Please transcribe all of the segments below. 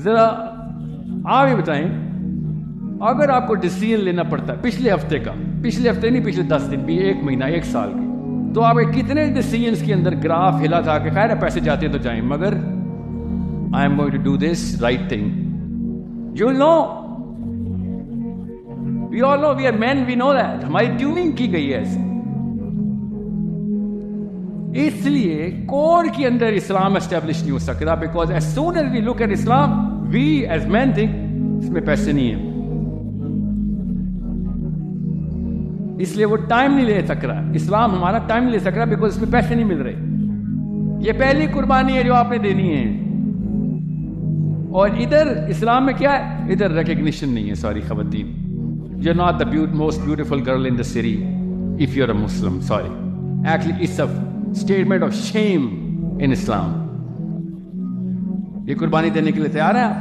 ذرا آپ یہ بتائیں، اگر آپ کو ڈیسیژن لینا پڑتا ہے پچھلے ہفتے نہیں، پچھلے 10 دن بھی، 1 مہینہ، 1 سال کی، تو آپ کتنے ڈیسیژنس کے اندر گراف ہلا تھا کہ خیر ہے پیسے جاتے ہیں تو جائیں، مگر I am going to do this right thing. You know, we all know, we are men, we know that. ہماری ٹیوننگ کی گئی ہے ایسے. اس لیے کور کے اندر اسلام اسٹیبلش نہیں ہو سکتا، because as soon as we look at Islam, we as men think اس میں پیسے نہیں ہیں، اس لیے وہ ٹائم نہیں لے سک رہا. اسلام ہمارا ٹائم نہیں لے سک رہا بیکاز اس میں پیسے نہیں مل رہے. یہ پہلی قربانی ہے جو آپ نے دینی ہے. اور ادھر اسلام میں کیا ہے؟ ادھر ریکگنیشن نہیں ہے. سوری خواتین، you are not the most beautiful girl in the city if you are a Muslim. Sorry, actually it's a statement of shame in Islam. یہ قربانی دینے کے لیے تیار ہے آپ؟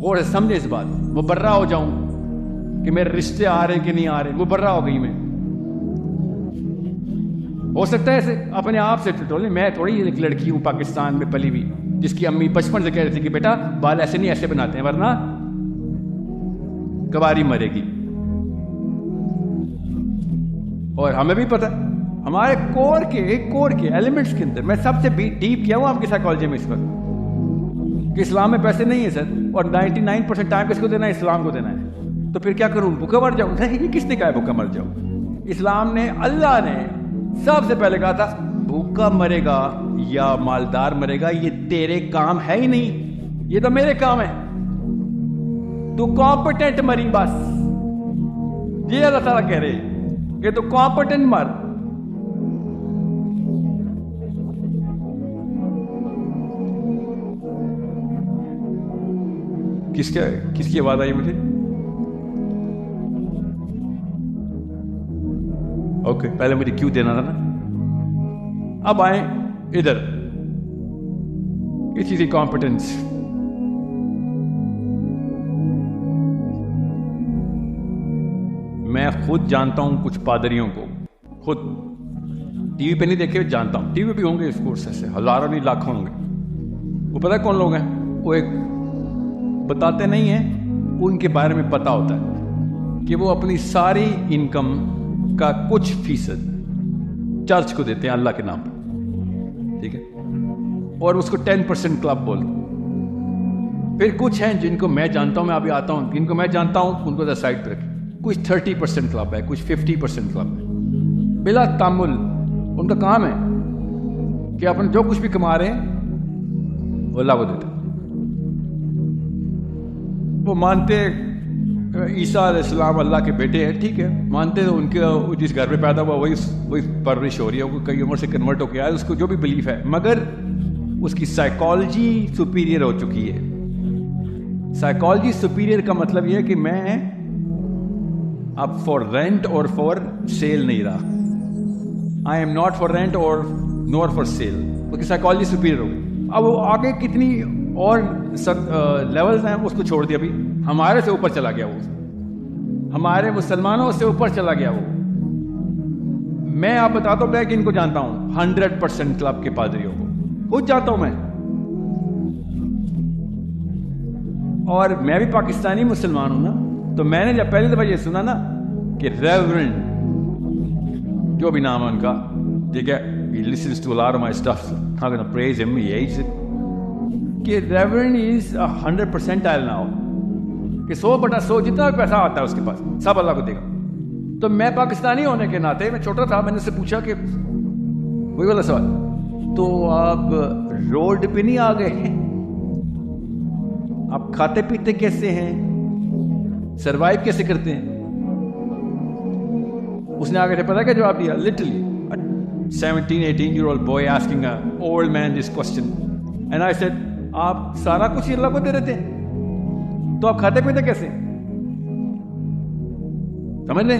غور سے سمجھے اس بات. وہ برا ہو جاؤں کہ میرے رشتے آ رہے کہ نہیں آ رہے، وہ برا ہو گئی میں. ہو سکتا ہے ایسے اپنے آپ سے ٹٹولے. میں تھوڑی ایک لڑکی ہوں پاکستان میں پلی ہوئی جس کی امی بچپن سے کہہ رہی تھی کہ بیٹا بال ایسے نہیں ایسے بناتے ہیں ورنہ کباری مرے گی. اور ہمیں بھی پتہ ہمارے کور کے ایلیمنٹس کے اندر، میں سب سے ڈیپ کیا ہوں آپ کی سائیکالوجی میں اس وقت کہ اسلام میں پیسے نہیں ہیں سر، اور 99% ٹائم کس کو دینا ہے؟ اسلام کو دینا ہے. تو پھر کیا کروں؟ بھوکا مر جاؤں؟ نہیں، کس نے کہا ہے بھوکا مر جاؤ؟ اسلام نے، اللہ نے سب سے پہلے کہا تھا بھوکا مرے گا یا مالدار مرے گا یہ تیرے کام ہے ہی نہیں، یہ تو میرے کام ہے. تو کمپٹنٹ مری بس. یہ اللہ تعالیٰ کہہ رہے کہ تو کمپٹنٹ مر. کس کی آواز آئی مجھے؟ اوکے، پہلے مجھے کیوں دینا تھا نا. اب آئیں ادھر، اس چیز کی کمپٹنس. میں خود جانتا ہوں کچھ پادریوں کو، خود ٹی وی پہ نہیں دیکھے، جانتا ہوں. ٹی وی پہ بھی ہوں گے اس کورس سے، ہزاروں نہیں لاکھوں ہوں گے. وہ پتہ ہے کون لوگ ہیں؟ وہ ایک بتاتے نہیں ہیں، ان کے بارے میں پتہ ہوتا ہے کہ وہ اپنی ساری انکم کا کچھ فیصد چرچ کو دیتے ہیں اللہ کے نام پر. ٹھیک ہے، اور اس کو 10% کلب بولتے ہیں. پھر کچھ ہیں جن کو میں جانتا ہوں، میں ابھی آتا ہوں، جن کو میں جانتا ہوں ان کو سائڈ پہ رکھیں. کچھ 30% کلب ہے، کچھ 50% کلب ہے. بلا تامل ان کا کام ہے کہ اپنے جو کچھ بھی کما رہے ہیں وہ اللہ کو دیتے ہیں. وہ مانتے عیسیٰ علیہ السلام اللہ کے بیٹے ہیں، ٹھیک ہے، مانتے ان کے جس گھر میں پیدا ہوا وہی پرورش ہو رہی ہے، وہ کئی عمر سے کنورٹ ہو کے آیا، اس کو جو بھی بلیف ہے، مگر اس کی سائیکالوجی سپیریئر ہو چکی ہے. سائیکالوجی سپیریئر کا مطلب یہ ہے کہ میں اب فار رینٹ اور فار سیل نہیں رہا. I am not for rent اور نور فار سیل. اس کی سائیکالوجی سپیریئر ہو گئی. اب وہ آگے کتنی اور لیولز ہیں اس کو چھوڑ دیا. ابھی ہمارے سے اوپر چلا گیا، وہ ہمارے مسلمانوں سے اوپر چلا گیا. وہ میں آپ بتاتا ہوں کہ ان کو جانتا ہوں 100% کلب کے پادریوں کو خود جانتا ہوں میں. اور میں بھی پاکستانی مسلمان ہوں نا، تو میں نے جب پہلی دفعہ یہ سنا نا کہ ریورنڈ جو بھی نام ہے ان کا، ٹھیک ہے، he listens to a lot of my stuff, I'm going to praise him, he hates it, کہ ریورنڈ از 100% now، کہ 100/100 جتنا بھی پیسہ آتا ہے اس کے پاس سب اللہ کو دے گا. تو میں پاکستانی ہونے کے ناطے، میں چھوٹا تھا، میں نے اس سے پوچھا کہ وہی والا سوال، تو آپ روڈ پہ نہیں آ گئے؟ آپ کھاتے پیتے کیسے ہیں؟ سروائیو کیسے کرتے ہیں؟ اس نے آگے سے پتا کیا جواب دیا؟ Literally 17-18-year-old boy asking an old man this question, and I said, آپ سارا کچھ ہی اللہ کو دے رہے ہیں تو آپ کھاتے پیتے کیسے؟ سمجھ لیں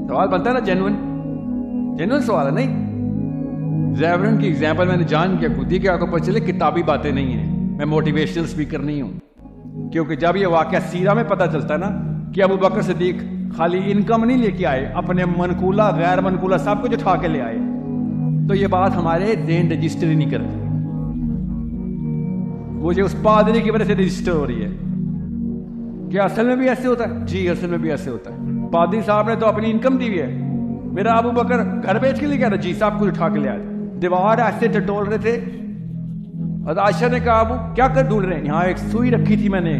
سوال بنتا ہے نا، جینوئن سوال ہے. نہیں، ریورنڈ کی ایگزامپل میں نے جان کیا خود ہی کہ آپ کو پتہ چلے کتابی باتیں نہیں ہیں، میں موٹیویشنل اسپیکر نہیں ہوں. کیونکہ جب یہ واقعہ سیرہ میں پتہ چلتا ہے نا کہ ابو بکر صدیق خالی انکم نہیں لے کے آئے، اپنے منقولہ غیر منقولہ سب کچھ اٹھا کے لے آئے، تو یہ بات ہمارے ذہن رجسٹر ہی نہیں کرتی. وہ جو اس پادری کی وجہ سے رجسٹر ہو رہی ہے. کیا اصل میں بھی ایسے ہوتا ہے؟ جی اصل میں بھی ایسے ہوتا ہے. پادری صاحب نے تو اپنی انکم دی ہوئی ہے. میرا ابو بکر گھر بیچ کے لے گیا تھا, جی صاحب کو اٹھا کے لے آئے. دیوار ایسے ٹٹول رہے تھے. عائشہ نے کہا ابو کیا کر ڈھونڈ رہے ہیں؟ یہاں ایک سوئی رکھی تھی میں نے,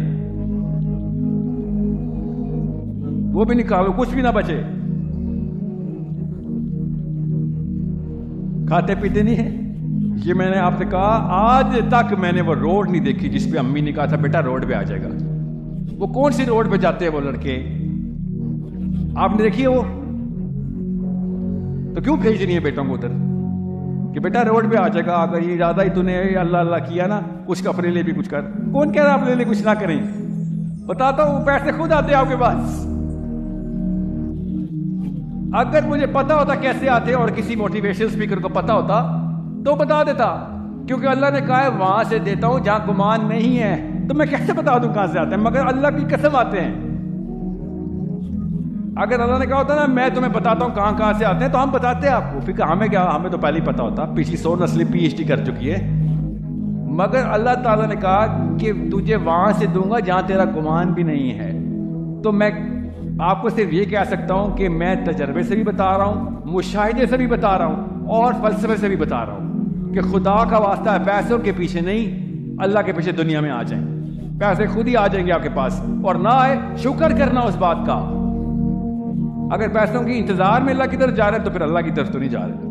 وہ بھی نکالو کچھ بھی نہ بچے. کھاتے پیتے نہیں ہیں. یہ میں نے آپ سے کہا آج تک میں نے وہ روڈ نہیں دیکھی جس پہ امی نے کہا تھا بیٹا روڈ پہ آ جائے گا. وہ کون سی روڈ پہ جاتے ہیں وہ لڑکے؟ آپ نے دیکھی ہے وہ؟ تو کیوں بھیج رہی ہیں بیٹوں کو ادھر کہ بیٹا روڈ پہ آ جائے گا؟ اگر یہ ارادہ ہی تو نے اللہ اللہ کیا نا, کچھ اپنے لیے بھی کچھ کر. کون کہہ رہا اپنے لیے کچھ نہ کریں؟ بتاتا ہوں پیسے خود آتے ہیں آپ کے پاس. اگر مجھے پتا ہوتا کیسے آتے اور کسی موٹیویشن اسپیکر کو پتا ہوتا تو بتا دیتا, کیونکہ اللہ نے کہا ہے وہاں سے دیتا ہوں جہاں گمان نہیں ہے. تو میں کیسے بتا دوں کہاں سے آتے ہیں؟ مگر اللہ کی قسم آتے ہیں. اگر اللہ نے کہا ہوتا نا میں تمہیں بتاتا ہوں کہاں کہاں سے آتے ہیں تو ہم بتاتے ہیں آپ کو. پھر ہمیں کیا, ہمیں تو پہلے ہی پتا ہوتا, پچھلی 100 نسلیں PhD کر چکی ہے. مگر اللہ تعالیٰ نے کہا کہ تجھے وہاں سے دوں گا جہاں تیرا گمان بھی نہیں ہے. تو میں آپ کو صرف یہ کہہ سکتا ہوں کہ میں تجربے سے بھی بتا رہا ہوں, مشاہدے سے بھی بتا رہا ہوں, اور فلسفے سے بھی بتا رہا ہوں کہ خدا کا واسطہ ہے پیسوں کے پیچھے نہیں, اللہ کے پیچھے دنیا میں آ جائیں. پیسے خود ہی آ جائیں گے آپ کے پاس, اور نہ آئے شکر کرنا اس بات کا. اگر پیسوں کی انتظار میں اللہ کی طرف جا رہے ہیں تو پھر اللہ کی طرف تو نہیں جا رہے.